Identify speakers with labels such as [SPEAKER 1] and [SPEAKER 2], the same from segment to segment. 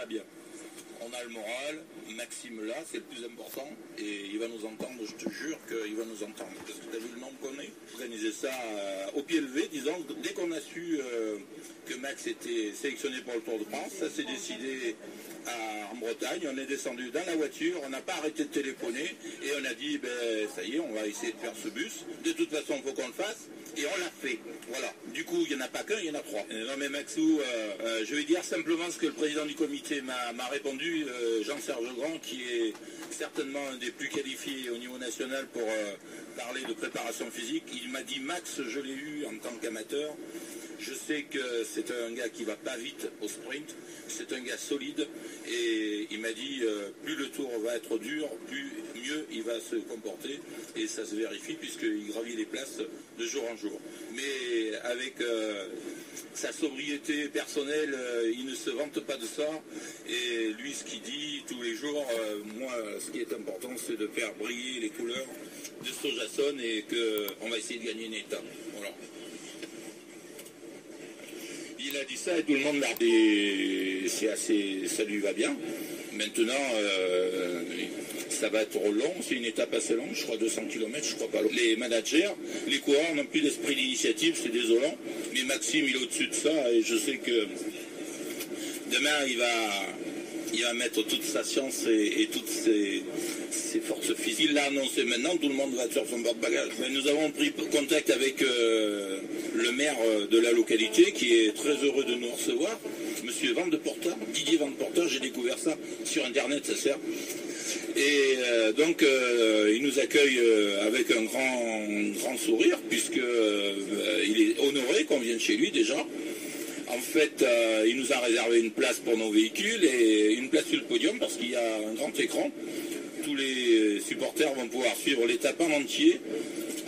[SPEAKER 1] va bien. On a le moral, Maxime là, c'est le plus important, et il va nous entendre, je te jure qu'il va nous entendre. Parce que tu as vu le nombre qu'on est. Organiser ça au pied levé, disons, dès qu'on a su que Max était sélectionné pour le Tour de France, ça s'est décidé en Bretagne, on est descendu dans la voiture, on n'a pas arrêté de téléphoner, et on a dit, ben ça y est, on va essayer de faire ce bus, de toute façon il faut qu'on le fasse, et on l'a fait, voilà. Du coup, il n'y en a pas qu'un, il y en a trois. Non mais Maxou, je vais dire simplement ce que le président du comité m'a répondu, Jean-Serge Grand, qui est certainement un des plus qualifiés au niveau national pour parler de préparation physique. Il m'a dit, Max, je l'ai eu en tant qu'amateur, je sais que c'est un gars qui va pas vite au sprint, c'est un gars solide, et il m'a dit, plus le tour va être dur, plus mieux il va se comporter, et ça se vérifie puisqu'il gravit les places de jour en jour. Mais avec sa sobriété personnelle, il ne se vante pas de ça, et lui ce qu'il dit tous les jours, moi ce qui est important c'est de faire briller les couleurs de Sojason, et qu'on va essayer de gagner une étape. Voilà. Il a dit ça et tout le monde l'a dit. C'est assez, ça lui va bien. Maintenant, ça va être long, c'est une étape assez longue, je crois 200 km, je crois pas long. Les managers, les coureurs n'ont plus d'esprit d'initiative, c'est désolant, mais Maxime il est au-dessus de ça, et je sais que demain il va mettre toute sa science et toutes ses forces physiques. Il l'a annoncé maintenant, tout le monde va sur son porte-bagages. Nous avons pris contact avec le maire de la localité, qui est très heureux de nous recevoir, monsieur Van de Porta, Didier Van de Porta, j'ai découvert ça sur internet, ça sert. Et donc il nous accueille avec un grand sourire, puisque il est honoré qu'on vienne chez lui déjà. En fait, il nous a réservé une place pour nos véhicules et une place sur le podium parce qu'il y a un grand écran. Tous les supporters vont pouvoir suivre l'étape en entier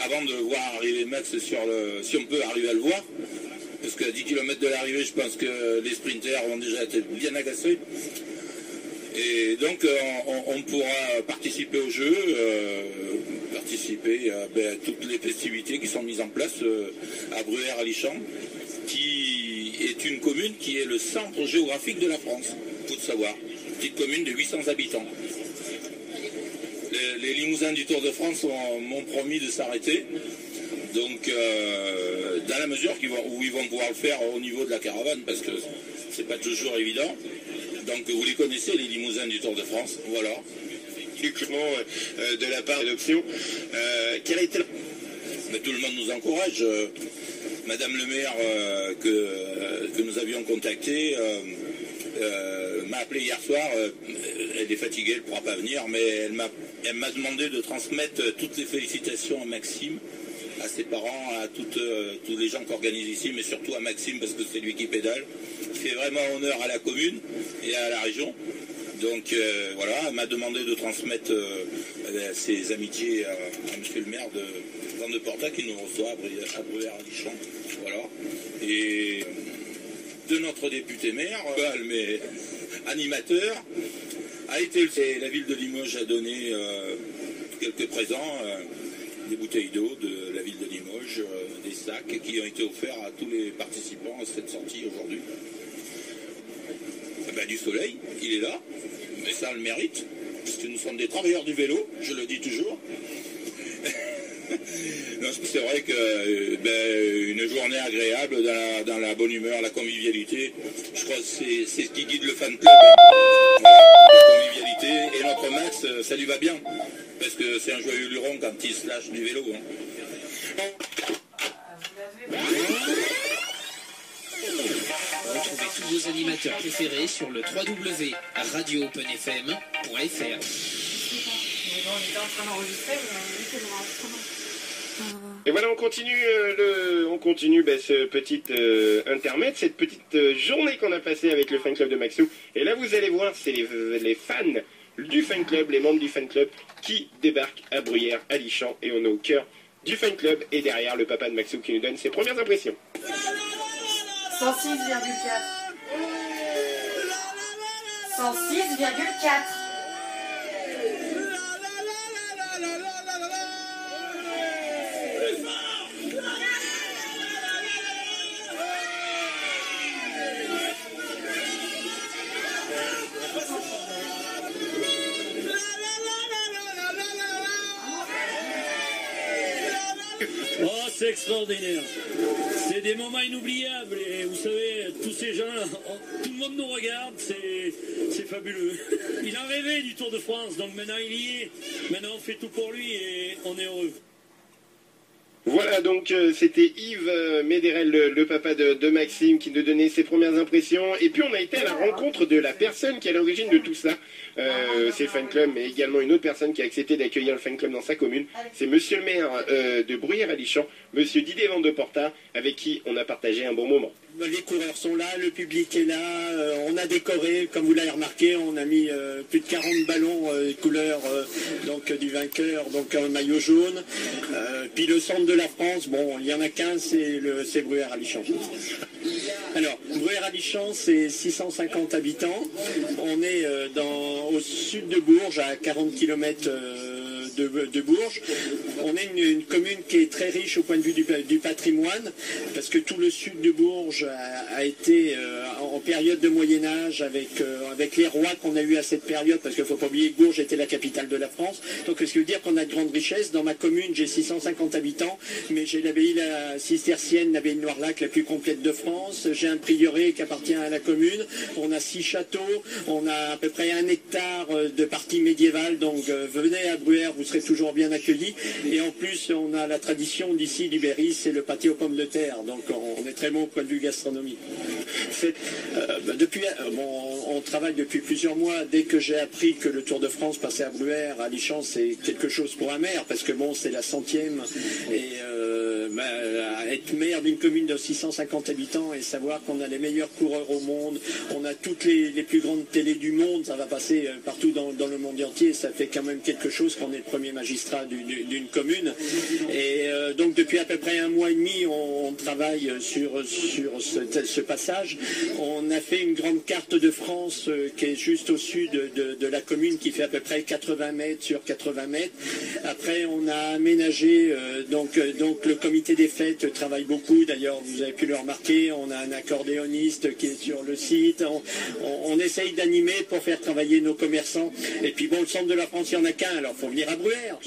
[SPEAKER 1] avant de voir arriver Max si on peut arriver à le voir. Parce qu'à 10 km de l'arrivée, je pense que les sprinters vont déjà être bien agacés. Et donc, on pourra participer au jeu, participer à toutes les festivités qui sont mises en place à Bruère-à-Lichamp, qui est une commune qui est le centre géographique de la France, il faut le savoir. Petite commune de 800 habitants. Les Limousins du Tour de France m'ont promis de s'arrêter. Donc, dans la mesure où ils vont pouvoir le faire au niveau de la caravane, parce que c'est pas toujours évident. Donc, vous les connaissez, les Limousins du Tour de France, voilà.
[SPEAKER 2] De la part d'Option, quel a été
[SPEAKER 1] Mais tout le monde nous encourage. Madame le maire que nous avions contacté m'a appelé hier soir. Elle est fatiguée, elle ne pourra pas venir, mais elle m'a demandé de transmettre toutes les félicitations à Maxime, à ses parents, à tous les gens qui organisent ici, mais surtout à Maxime parce que c'est lui qui pédale. Il fait vraiment honneur à la commune et à la région. Donc voilà, elle m'a demandé de transmettre ses amitiés à monsieur le maire de Van de Porta qui nous reçoit à Bruère-à-Lichamp. Voilà. Et de notre député maire, mais animateur, la ville de Limoges a donné quelques présents, des bouteilles d'eau de la ville de Limoges, des sacs qui ont été offerts à tous les participants à cette sortie aujourd'hui. Du soleil, il est là, mais ça le mérite, parce que nous sommes des travailleurs du vélo, je le dis toujours. C'est vrai que une journée agréable, dans la bonne humeur, la convivialité, je crois que c'est ce qui guide le fan club. La convivialité, et notre Max, ça lui va bien, parce que c'est un joyeux luron quand il se lâche du vélo.
[SPEAKER 3] Retrouvez tous vos animateurs préférés sur le www.radioopenfm.fr.
[SPEAKER 4] On était en train d'enregistrer,
[SPEAKER 2] Et voilà, on continue ce petit intermède, cette petite journée qu'on a passée avec le fan club de Maxou. Et là, vous allez voir, c'est les fans du fan club, les membres du fan club qui débarquent à Bruyères-à-Lichamp, et on est au cœur du fan club, et derrière le papa de Maxou qui nous donne ses premières impressions.
[SPEAKER 4] 106,4. 106,4.
[SPEAKER 5] c'est extraordinaire. C'est des moments inoubliables et vous savez, tous ces gens-là, tout le monde nous regarde, c'est fabuleux. Il en rêvait du Tour de France, donc maintenant il y est. Maintenant on fait tout pour lui et on est heureux.
[SPEAKER 2] Voilà, donc c'était Yves Médérel, le papa de Maxime, qui nous donnait ses premières impressions. Et puis on a été à la rencontre de la personne qui est à l'origine de tout ça. C'est le fan club, mais également une autre personne qui a accepté d'accueillir le fan club dans sa commune. C'est monsieur le maire de Bruyères-Allichamps, monsieur Didier Van de Porta, avec qui on a partagé un bon moment.
[SPEAKER 6] Les coureurs sont là, le public est là, on a décoré, comme vous l'avez remarqué, on a mis plus de 40 ballons couleurs donc du vainqueur, donc un maillot jaune. Puis le centre de la France, bon, il n'y en a qu'un, c'est Bruyères-Allichamps. Alors, Bruyères-Allichamps, c'est 650 habitants. On est au sud de Bourges, à 40 km de Bourges. On est une commune qui est très riche au point de vue du patrimoine, parce que tout le sud de Bourges a été en période de Moyen-Âge avec les rois qu'on a eu à cette période, parce qu'il ne faut pas oublier que Bourges était la capitale de la France. Donc, ce qui veut dire qu'on a de grandes richesses. Dans ma commune, j'ai 650 habitants, mais j'ai l'abbaye cistercienne, l'abbaye de Noirlac, la plus complète de France. J'ai un prieuré qui appartient à la commune. On a 6 châteaux. On a à peu près 1 hectare de partie médiévale. Donc, venez à Bruyères, vous serez toujours bien accueillis. Et en plus, on a la tradition d'ici du Berry, c'est le pâté aux pommes de terre. Donc, on est très bon au point de vue gastronomique. On travaille depuis plusieurs mois. Dès que j'ai appris que le Tour de France passait à Bruyères, à Allichamps, c'est quelque chose pour un maire, parce que bon, c'est la 100e. Et être maire d'une commune de 650 habitants et savoir qu'on a les meilleurs coureurs au monde, on a toutes les plus grandes télés du monde, ça va passer partout dans le monde entier, ça fait quand même quelque chose qu'on est le premier magistrat d'une commune. Et donc depuis à peu près 1 mois et demi, on travaille sur ce passage. On a fait une grande carte de France qui est juste au sud de la commune, qui fait à peu près 80 mètres sur 80 mètres. Après, on a aménagé, donc le comité des fêtes travaille beaucoup. D'ailleurs, vous avez pu le remarquer, on a un accordéoniste qui est sur le site. On essaye d'animer pour faire travailler nos commerçants. Et puis bon, le centre de la France, il n'y en a qu'un, alors il faut venir à Bruyères.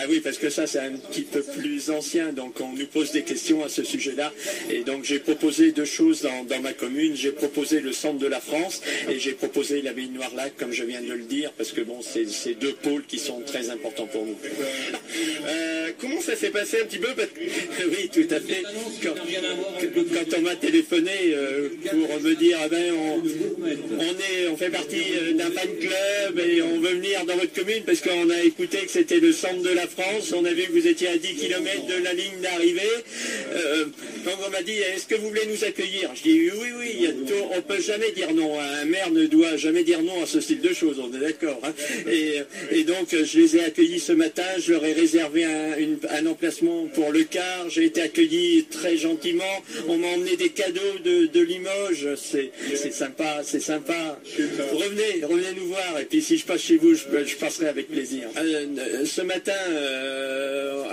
[SPEAKER 6] Oui, parce que ça, c'est un petit peu plus ancien, donc on nous pose des questions à ce sujet-là. Et donc j'ai proposé 2 choses dans ma commune. J'ai proposé le centre de la France et j'ai proposé l'abbaye de Noirlac, comme je viens de le dire, parce que bon, c'est 2 pôles qui sont très importants pour nous.
[SPEAKER 2] Comment ça s'est passé un petit peu?
[SPEAKER 6] Oui, tout à fait. Quand on m'a téléphoné pour me dire on fait partie d'un fan club et on veut venir dans votre commune parce qu'on a écouté que c'était le centre de la France, on a vu que vous étiez à 10 km de la ligne d'arrivée. Donc on m'a dit, est-ce que vous voulez nous accueillir? Je dis oui, on ne peut jamais dire non. Un maire ne doit jamais dire non à ce style de choses, on est d'accord. Hein. Et donc je les ai accueillis ce matin, je leur ai réservé un emplacement pour le car, j'ai été accueilli très gentiment, on m'a emmené des cadeaux de Limoges, c'est sympa. Revenez nous voir, et puis si je passe chez vous, je passerai avec plaisir. Ce matin,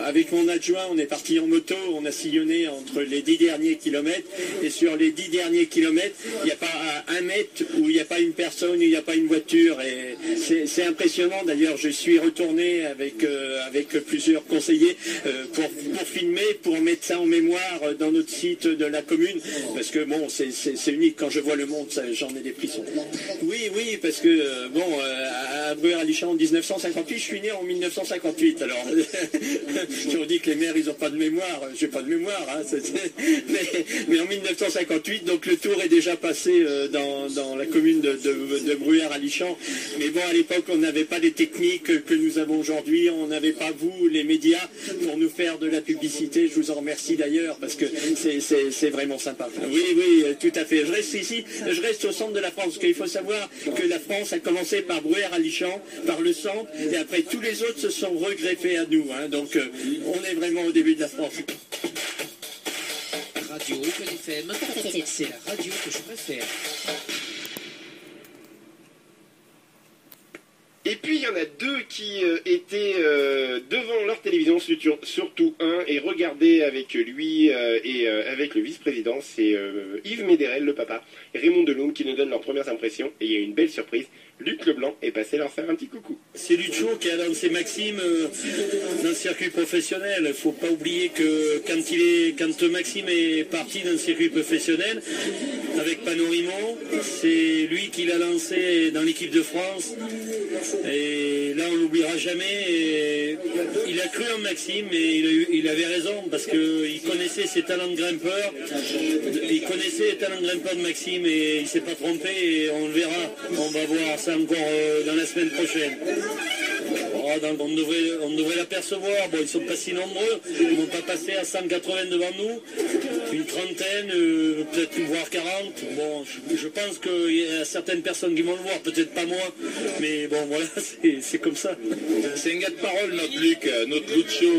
[SPEAKER 6] avec mon adjoint, on est parti en moto, on a sillonné entre les 10 derniers kilomètres, et sur les 10 derniers kilomètres, il n'y a pas 1 mètre où il n'y a pas une personne, où il n'y a pas une voiture, et c'est impressionnant. D'ailleurs, je suis retourné avec plusieurs conseillers pour filmer, pour mettre ça en mémoire dans notre site de la commune, parce que bon, c'est unique. Quand je vois le monde, j'en ai des frissons. Oui, parce que à Bruyères-Allichamps en 1958, je suis né en 1958. Alors, on dit que les maires, ils n'ont pas de mémoire. J'ai pas de mémoire, hein, mais en 1958, donc le tour est déjà passé dans la commune de Bruyères-Allichamps. Mais bon, à l'époque, on n'avait pas les techniques que nous avons aujourd'hui. On n'avait pas, vous, les médias, pour nous faire de la publicité. Je vous en remercie d'ailleurs, parce que c'est vraiment sympa. Oui, tout à fait. Je reste ici, je reste au centre de la France, parce qu'il faut savoir que la France a commencé par Bruyères-Allichamps, par le centre, et après tous les autres se sont regreffés à nous. Hein. Donc on est vraiment au début de la France.
[SPEAKER 3] Radio Open FM, c'est la radio que je préfère.
[SPEAKER 2] Et puis il y en a deux qui étaient devant leur télévision, surtout un, et regardaient avec lui et avec le vice-président, c'est Yves Méderel, le papa, et Raymond Deloum qui nous donnent leurs premières impressions. Et il y a une belle surprise, Luc Leblanc est passé leur faire un petit coucou.
[SPEAKER 5] C'est Lucho qui a lancé Maxime dans le circuit professionnel. Il ne faut pas oublier que quand Maxime est parti dans le circuit professionnel, avec Panorimo, c'est lui qui l'a lancé dans l'équipe de France. Et là, on ne l'oubliera jamais. Et il a cru en Maxime et il avait raison parce qu'il connaissait ses talents de grimpeur. Il connaissait les talents de grimpeur de Maxime et il ne s'est pas trompé. Et on le verra. On va voir ça encore dans la semaine prochaine. Oh, on devrait l'apercevoir. Bon, ils ne sont pas si nombreux. Ils ne vont pas passer à 180 devant nous. Une trentaine, peut-être voire 40. Bon, je pense qu'il y a certaines personnes qui vont le voir, peut-être pas moi. Mais bon, voilà, c'est comme ça.
[SPEAKER 1] C'est un gars de parole, notre Luc, notre Lucho.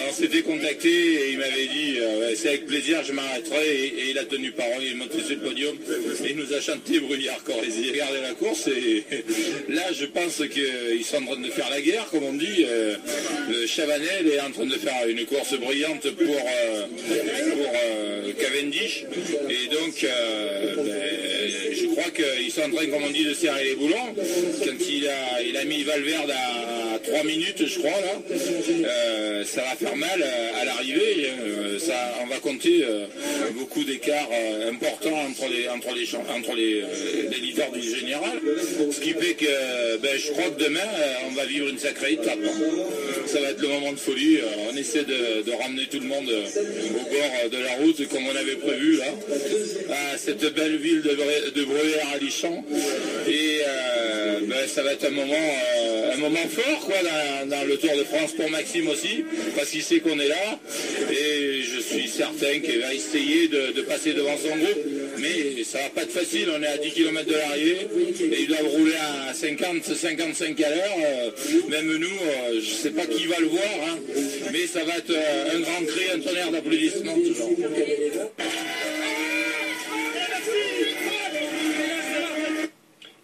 [SPEAKER 1] On s'était contacté et il m'avait dit c'est avec plaisir, je m'arrêterai. Et il a tenu parole, il est monté sur le podium et il nous a chanté Bruyère Corrézy. Regardez la course et là, je pense qu'ils sont en train de faire la guerre, comme on dit. Le Chavanel est en train de faire une course brillante pour Cavendish. Et donc, je crois qu'ils sont en train, comme on dit, de serrer les boulons. Quand il a mis Valverde à 3 minutes, je crois, là, ça va faire mal à l'arrivée. On va compter beaucoup d'écarts importants entre les leaders du général. Ce qui fait que je crois que demain, on va vivre une sacrée étape. Ça va être le moment de folie. On essaie de ramener tout le monde au bord de la route, comme on avait prévu, là, à cette belle ville de Bruyères-Alichamps. Et ça va être un moment fort, quoi, dans le Tour de France pour Maxime aussi, parce qu'il sait qu'on est là. Et je suis certain qu'il va essayer de passer devant son groupe. Mais ça va pas être facile, on est à 10 km de l'arrivée et ils doivent rouler à 50-55 à l'heure. Même nous, je sais pas qui va le voir, hein, mais ça va être un grand cri, un tonnerre d'applaudissements toujours.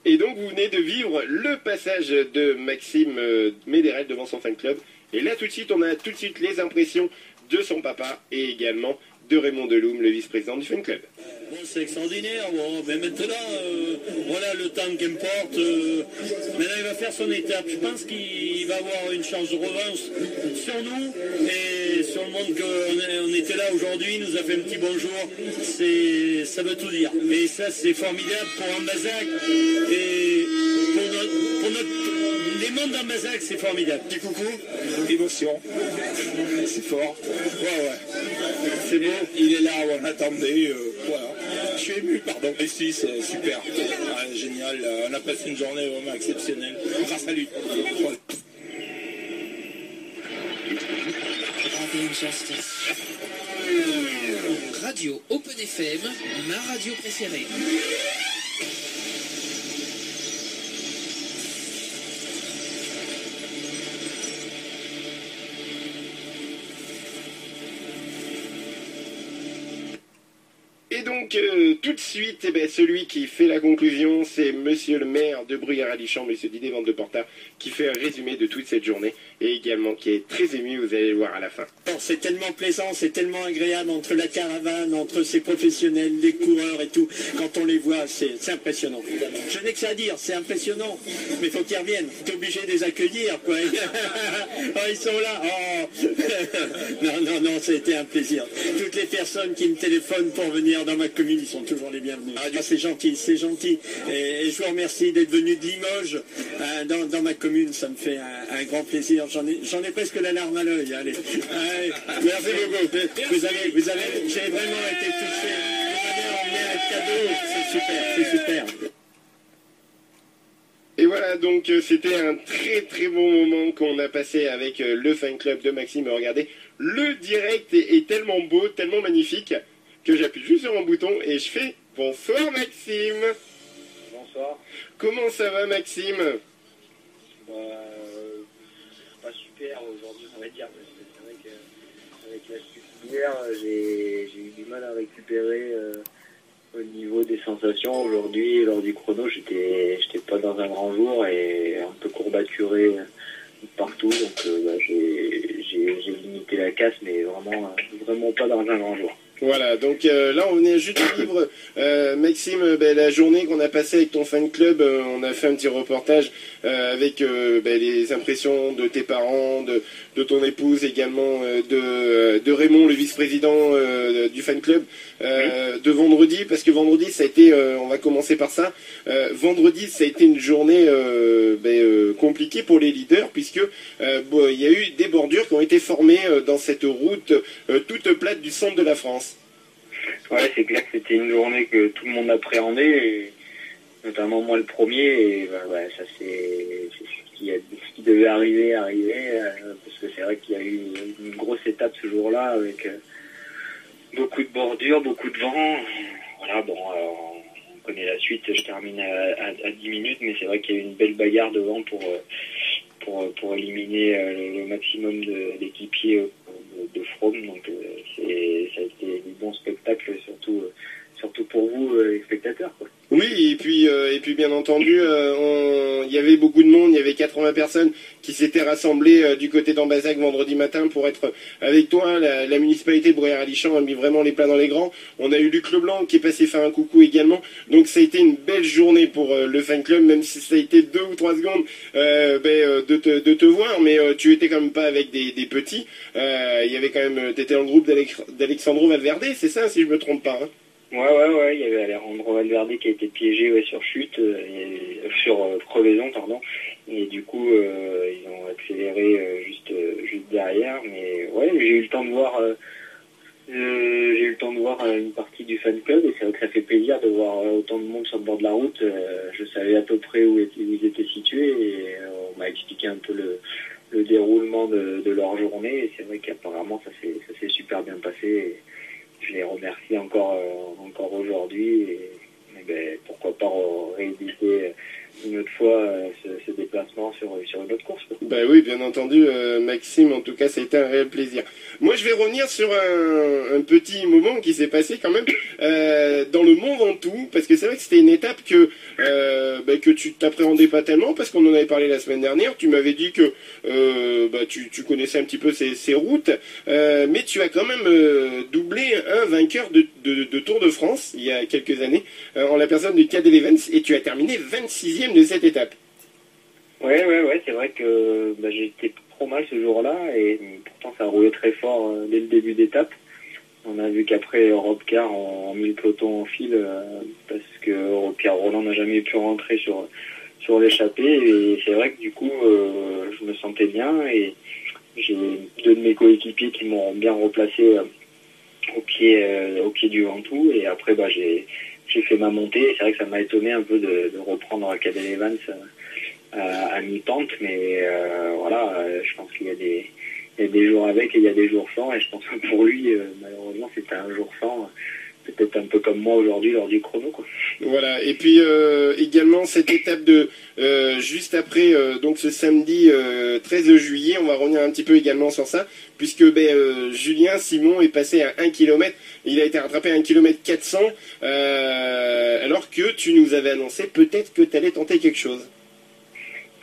[SPEAKER 2] Et donc vous venez de vivre le passage de Maxime Méderel devant son fan club. Et là tout de suite, on a tout de suite les impressions de son papa et également de Raymond Deloum, le vice-président du fan club.
[SPEAKER 5] Bon, c'est extraordinaire, bon, mais maintenant, voilà le temps qu'importe. Maintenant, il va faire son étape. Je pense qu'il va avoir une chance de revanche sur nous et sur le monde qu'on était là aujourd'hui. Il nous a fait un petit bonjour. Ça veut tout dire. Et ça, c'est formidable pour Ambazac et pour les mondes d'Ambazac, c'est formidable. Petit coucou, émotion. C'est fort. Ouais. C'est beau. Il est là où on attendait. Voilà. Je suis ému, pardon. Et si, c'est super. Génial. On a passé une journée vraiment exceptionnelle. Grâce à lui. Voilà.
[SPEAKER 3] Radio Open FM, ma radio préférée.
[SPEAKER 2] Et donc, tout de suite, celui qui fait la conclusion, c'est monsieur le maire de Bruyères-Alichamps, monsieur Didier Van de Porta, qui fait un résumé de toute cette journée, et également qui est très ému, vous allez le voir à la fin.
[SPEAKER 6] C'est tellement plaisant, c'est tellement agréable entre la caravane, entre ces professionnels, les coureurs et tout, quand on les voit, c'est impressionnant. Je n'ai que ça à dire, c'est impressionnant, mais il faut qu'ils reviennent, t'es obligé de les accueillir, quoi. Oh, ils sont là, oh. Non, c'était un plaisir. Toutes les personnes qui me téléphonent pour venir dans ma commune, ils sont toujours les bienvenus. C'est gentil, c'est gentil. Et je vous remercie d'être venu de Limoges dans ma commune, ça me fait un grand plaisir. J'en ai presque la larme à l'œil. Allez. Merci beaucoup. J'ai vraiment été touché. Vous m'avez emmené un cadeau. C'est super.
[SPEAKER 2] Et voilà, donc c'était un très très bon moment qu'on a passé avec le fan club de Maxime. Regardez, le direct est tellement beau, tellement magnifique, que j'appuie juste sur un bouton et je fais « Bonsoir Maxime !»
[SPEAKER 7] Bonsoir.
[SPEAKER 2] Comment ça va Maxime?
[SPEAKER 7] Pas super aujourd'hui, on va dire. C'est vrai qu'avec la chute hier, j'ai eu du mal à récupérer Au niveau des sensations, aujourd'hui, lors du chrono, j'étais pas dans un grand jour et un peu courbaturé partout. Donc j'ai limité la casse, mais vraiment pas dans un grand jour.
[SPEAKER 2] Voilà, donc là on venait juste de vivre, Maxime, la journée qu'on a passée avec ton fan club. On a fait un petit reportage avec les impressions de tes parents, de ton épouse également, de Raymond, le vice-président du fan club, de vendredi, parce que vendredi ça a été, on va commencer par ça, vendredi ça a été une journée compliquée pour les leaders, puisque il y a eu des bordures qui ont été formées dans cette route toute plate du centre de la France.
[SPEAKER 7] Ouais, c'est clair que c'était une journée que tout le monde appréhendait, et notamment moi le premier, et ça c'est ce qui devait arriver, parce que c'est vrai qu'il y a eu une grosse étape ce jour-là, avec beaucoup de bordures, beaucoup de vent. Voilà, on connaît la suite, je termine à 10 minutes, mais c'est vrai qu'il y a eu une belle bagarre devant pour éliminer le maximum d'équipiers de From, donc ça a été du bon spectacle, surtout pour vous, les spectateurs, quoi.
[SPEAKER 2] Oui, et puis bien entendu, il y avait beaucoup de monde, il y avait 80 personnes qui s'étaient rassemblées du côté d'Ambazac vendredi matin pour être avec toi. La municipalité de Bruyères-Alichamps a mis vraiment les plats dans les grands. On a eu Luc Leblanc qui est passé faire un coucou également. Donc ça a été une belle journée pour le fan club, même si ça a été 2 ou 3 secondes de te voir, mais tu étais quand même pas avec des petits. Il y avait quand même, t'étais dans le groupe d'Alexandro Valverde, c'est ça, si je me trompe pas, hein?
[SPEAKER 7] Ouais, il y avait Alejandro Valverde qui a été piégé sur chute, sur crevaison, pardon, et du coup ils ont accéléré juste derrière, mais ouais, j'ai eu le temps de voir une partie du fan club, et c'est vrai que ça fait plaisir de voir autant de monde sur le bord de la route. Je savais à peu près où ils étaient situés, et on m'a expliqué un peu le déroulement de leur journée, et c'est vrai qu'apparemment ça s'est super bien passé, et je les remercie encore aujourd'hui, et pourquoi pas rééditer une autre fois ce déplacement sur une autre course, quoi.
[SPEAKER 2] Ben oui, bien entendu, Maxime, en tout cas, ça a été un réel plaisir. Moi, je vais revenir sur un petit moment qui s'est passé quand même dans le Mont Ventoux, parce que c'est vrai que c'était une étape que tu t'appréhendais pas tellement, parce qu'on en avait parlé la semaine dernière. Tu m'avais dit que tu connaissais un petit peu ces routes, mais tu as quand même doublé un vainqueur de Tour de France il y a quelques années, en la personne de Cadel Evans, et tu as terminé 26e de cette étape.
[SPEAKER 7] Ouais, c'est vrai que j'ai été trop mal ce jour-là, et pourtant ça a roulé très fort dès le début d'étape. On a vu qu'après Europcar ont mis le peloton en file, parce que Pierre Roland n'a jamais pu rentrer sur l'échappée, et c'est vrai que du coup je me sentais bien, et j'ai 2 de mes coéquipiers qui m'ont bien replacé au pied du Ventoux, et après j'ai fait ma montée, et c'est vrai que ça m'a étonné un peu de reprendre Cadel Evans à mi-pente, mais je pense qu'il y a des jours avec et il y a des jours sans, et je pense que pour lui, malheureusement, c'était un jour sans, peut-être un peu comme moi aujourd'hui lors du chrono, quoi. Voilà,
[SPEAKER 2] et puis également cette étape de juste après, donc ce samedi 13 juillet, on va revenir un petit peu également sur ça, puisque Julien Simon est passé à 1 km, il a été rattrapé à 1 km 400, alors que tu nous avais annoncé peut-être que tu allais tenter quelque chose.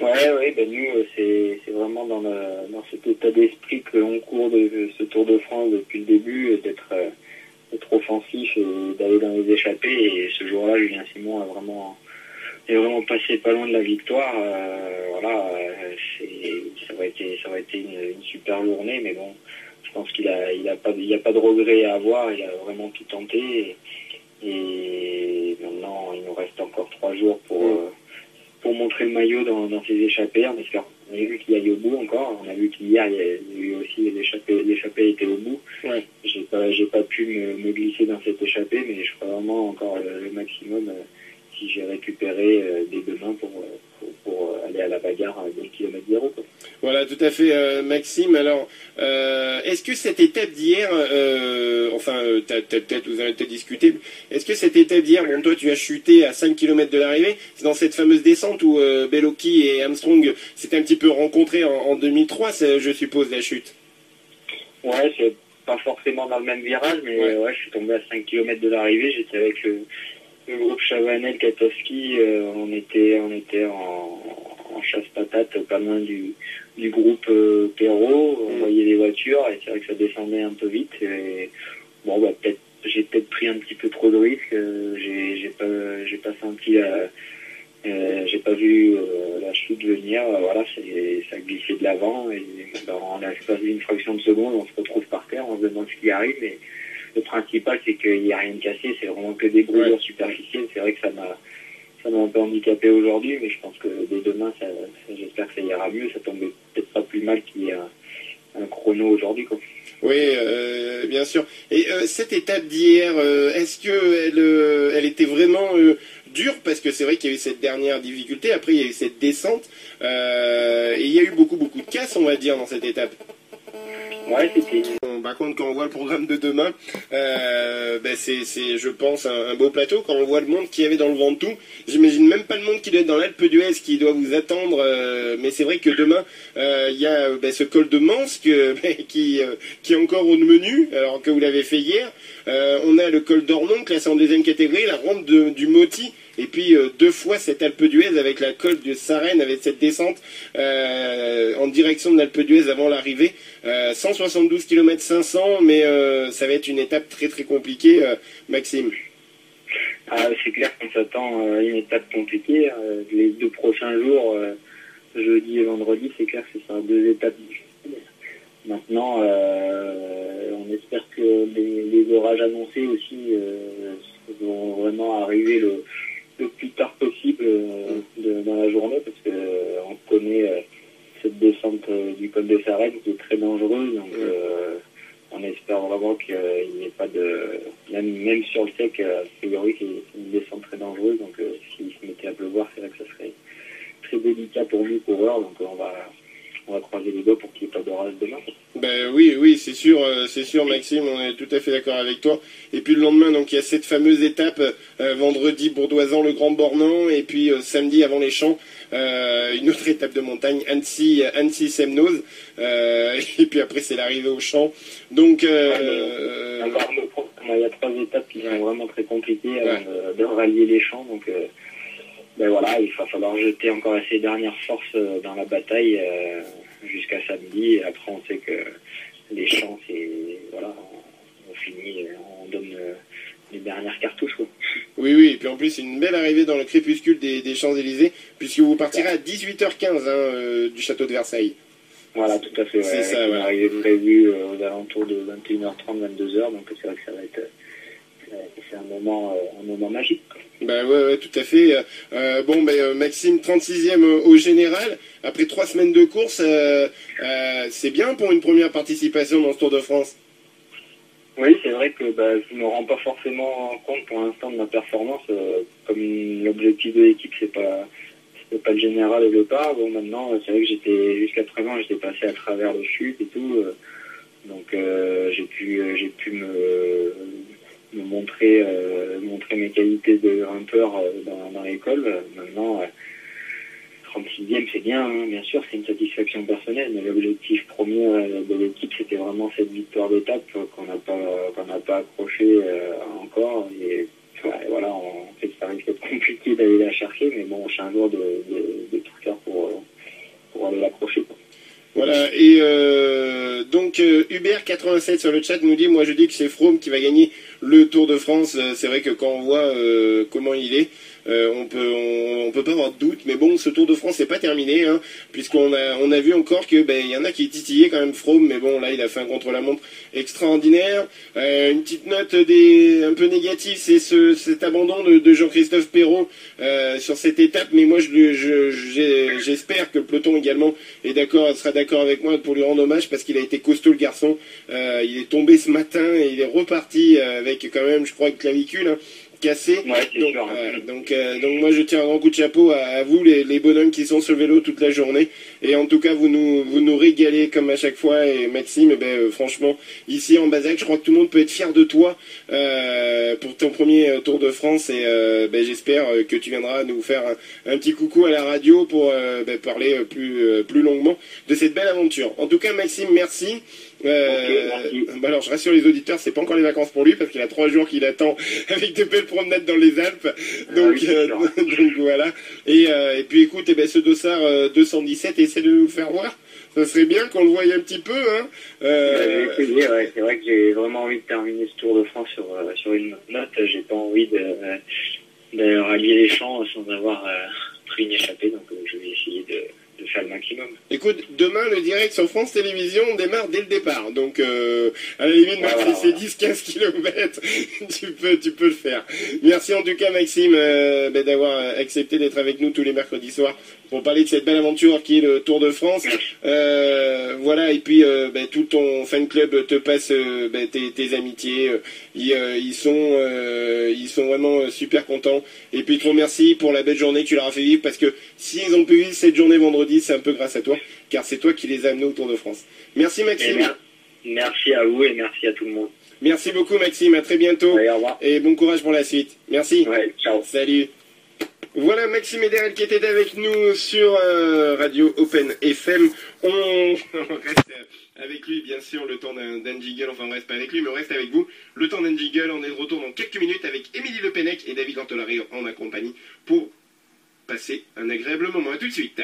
[SPEAKER 7] Ouais, nous, c'est vraiment dans cet état d'esprit que l'on court de ce Tour de France depuis le début, d'être offensif et d'aller dans les échappées. Et ce jour-là, Julien Simon est vraiment passé pas loin de la victoire. Ça aurait été une super journée, mais bon, je pense qu'il y a pas de regret à avoir. Il a vraiment tout tenté, et maintenant il nous reste encore 3 jours pour montrer le maillot dans ces échappées. On a vu qu'il y aille au bout encore. On a vu qu'hier, il y a eu aussi l'échappée était au bout. Ouais. J'ai pas pu me glisser dans cette échappée, mais je ferai vraiment encore le maximum si j'ai récupéré dès demain pour aller à la bagarre dès le kilomètre 0, quoi.
[SPEAKER 2] Voilà, tout à fait, Maxime. Alors, est-ce que cette étape d'hier, peut-être vous en avez peut-être discuté, est-ce que cette étape d'hier, bon, toi tu as chuté à 5 km de l'arrivée, c'est dans cette fameuse descente où Bellocchi et Armstrong s'étaient un petit peu rencontrés en 2003, je suppose, la chute?
[SPEAKER 7] Ouais, c'est pas forcément dans le même virage, mais ouais, je suis tombé à 5 km de l'arrivée, j'étais avec le groupe Chavanel, Katowski, on était en chasse-patate, pas loin du groupe Perrault. On voyait les voitures et c'est vrai que ça descendait un peu vite. Et, bon, bah, j'ai peut-être pris un petit peu trop de risques. J'ai pas senti j'ai pas vu la chute venir. Voilà, ça glissait de l'avant et en l'espace d'une fraction de seconde, on se retrouve par terre, on se demande ce qui arrive. Et le principal, c'est qu'il n'y a rien de cassé, c'est vraiment que des brûlures superficielles. C'est vrai que ça m'a un peu handicapé aujourd'hui, mais je pense que dès demain, j'espère que ça ira mieux. Ça tombe peut-être pas plus mal qu'il y ait un chrono aujourd'hui, quoi.
[SPEAKER 2] Oui, bien sûr. Et cette étape d'hier, est-ce que elle était vraiment dure? Parce que c'est vrai qu'il y a eu cette dernière difficulté, après il y a eu cette descente, et il y a eu beaucoup de casse, on va dire, dans cette étape.
[SPEAKER 7] Ouais, c'était...
[SPEAKER 2] Par contre, quand on voit le programme de demain, c'est, je pense, un beau plateau. Quand on voit le monde qu'il y avait dans le Ventoux, j'imagine même pas le monde qui doit être dans l'Alpe d'Huez qui doit vous attendre. Mais c'est vrai que demain, il y a ce col de Mans qui est encore au menu, alors que vous l'avez fait hier. On a le col d'Ornon, classé en deuxième catégorie, la rampe du Moti. Et puis deux fois cette Alpe d'Huez avec la col de Sarenne, avec cette descente en direction de l'Alpe d'Huez avant l'arrivée. 172 km 500, mais ça va être une étape très très compliquée, Maxime.
[SPEAKER 7] Ah, c'est clair qu'on s'attend à une étape compliquée. Les 2 prochains jours, jeudi et vendredi, c'est clair que ce sera 2 étapes difficiles. Maintenant, on espère que les orages annoncés aussi vont vraiment arriver le plus tard possible dans la journée, parce que on connaît cette descente du col de Sarenne qui est très dangereuse, donc on espère vraiment qu'il n'y ait pas de... Même sur le sec, a priori, c'est une descente très dangereuse, donc s'il se mettait à pleuvoir, c'est vrai que ça serait très délicat pour nous, coureurs, donc on va croiser les doigts pour qu'il n'y ait pas d'orage demain.
[SPEAKER 2] Ben oui, c'est sûr, Maxime, on est tout à fait d'accord avec toi. Et puis le lendemain, donc il y a cette fameuse étape, vendredi Bourdoisan, le Grand Bornand, et puis samedi avant les Champs, une autre étape de montagne, Annecy-Semnoz, et puis après c'est l'arrivée aux Champs. Donc il
[SPEAKER 7] y a 3 étapes qui sont vraiment très compliquées avant de rallier les Champs, donc ben voilà, il va falloir jeter encore ses dernières forces dans la bataille jusqu'à samedi. Et après, on sait que les Champs, c'est voilà, on finit, on donne les dernières cartouches, quoi.
[SPEAKER 2] Oui, et puis en plus, c'est une belle arrivée dans le crépuscule des Champs-Élysées, puisque vous partirez à 18h15 du château de Versailles.
[SPEAKER 7] Voilà, tout à fait.
[SPEAKER 2] C'est ça,
[SPEAKER 7] voilà. Arrivée prévue aux alentours de 21h30, 22h, donc c'est vrai que ça va être c'est un moment magique, quoi.
[SPEAKER 2] Ben ouais, tout à fait. Maxime, 36e au général, après 3 semaines de course, c'est bien pour une première participation dans ce Tour de France.
[SPEAKER 7] Oui, c'est vrai que je ne me rends pas forcément compte pour l'instant de ma performance. Comme l'objectif de l'équipe, c'est pas le général au départ. Bon, maintenant, c'est vrai que jusqu'à présent, j'étais passé à travers les chutes et tout. Donc j'ai pu me montrer mes qualités de grimpeur dans l'école. Maintenant, 36e, c'est bien, hein, bien sûr, c'est une satisfaction personnelle, mais l'objectif premier de l'équipe, c'était vraiment cette victoire d'étape qu'on n'a pas accroché encore. Et voilà, en fait, ça risque d'être compliqué d'aller la chercher, mais bon, c'est un jour de tout faire pour aller l'accrocher, quoi.
[SPEAKER 2] Voilà, et donc Hubert87 sur le chat nous dit, moi je dis que c'est Froome qui va gagner le Tour de France. C'est vrai que quand on voit comment il est, on peut pas avoir de doute, mais bon, ce Tour de France n'est pas terminé, hein, puisqu'on a vu encore que il y en a qui titillaient quand même Froome, mais bon, là il a fait un contre-la-montre extraordinaire. Une petite note un peu négative, c'est cet abandon de Jean-Christophe Perrault sur cette étape, mais moi j'espère que le peloton également sera d'accord avec moi pour lui rendre hommage, parce qu'il a été costaud, le garçon. Il est tombé ce matin et il est reparti avec quand même, je crois, une clavicule, hein, cassé.
[SPEAKER 7] Ouais,
[SPEAKER 2] donc moi je tiens un grand coup de chapeau à vous les bonhommes qui sont sur le vélo toute la journée, et en tout cas vous nous régalez comme à chaque fois. Et Maxime, franchement, ici en Bazac, je crois que tout le monde peut être fier de toi pour ton premier Tour de France, et j'espère que tu viendras nous faire un petit coucou à la radio pour parler plus longuement de cette belle aventure. En tout cas, Maxime, merci.
[SPEAKER 7] merci.
[SPEAKER 2] Alors je rassure les auditeurs, c'est pas encore les vacances pour lui parce qu'il a 3 jours qu'il attend avec de belles promenades dans les Alpes. Donc,
[SPEAKER 7] oui, c'est sûr.
[SPEAKER 2] donc voilà. Et puis écoute, eh ben, ce dossard 217, essaie de nous faire voir. Ça serait bien qu'on le voie un petit peu. Hein.
[SPEAKER 7] Je vais essayer, ouais. C'est vrai que j'ai vraiment envie de terminer ce Tour de France sur une note. J'ai pas envie de rallier les champs sans avoir pris une échappée. Donc je vais essayer de faire le maximum.
[SPEAKER 2] Écoute, demain le direct sur France Télévisions démarre dès le départ. Donc à la limite, même si c'est 10-15 km, tu peux le faire. Merci en tout cas Maxime d'avoir accepté d'être avec nous tous les mercredis soirs pour parler de cette belle aventure qui est le Tour de France. Voilà, et puis tout ton fan club te passe tes amitiés. Ils sont vraiment super contents. Et puis je te remercie pour la belle journée que tu leur as fait vivre, parce que s'ils ont pu vivre cette journée vendredi, c'est un peu grâce à toi, car c'est toi qui les as amenés au Tour de France. Merci Maxime.
[SPEAKER 7] Merci à vous et merci à tout le monde.
[SPEAKER 2] Merci beaucoup Maxime, à très bientôt.
[SPEAKER 7] Ouais, au revoir.
[SPEAKER 2] Et bon courage pour la suite. Merci.
[SPEAKER 7] Ouais, ciao.
[SPEAKER 2] Salut. Voilà Maxime Ederel qui était avec nous sur Radio Open FM. On reste avec lui, bien sûr, le temps d'un jiggle. Enfin, on reste pas avec lui, mais on reste avec vous. Le temps d'un jiggle, on est de retour dans quelques minutes avec Émilie Le Pennec et David Antolari en compagnie pour passer un agréable moment. À tout de suite.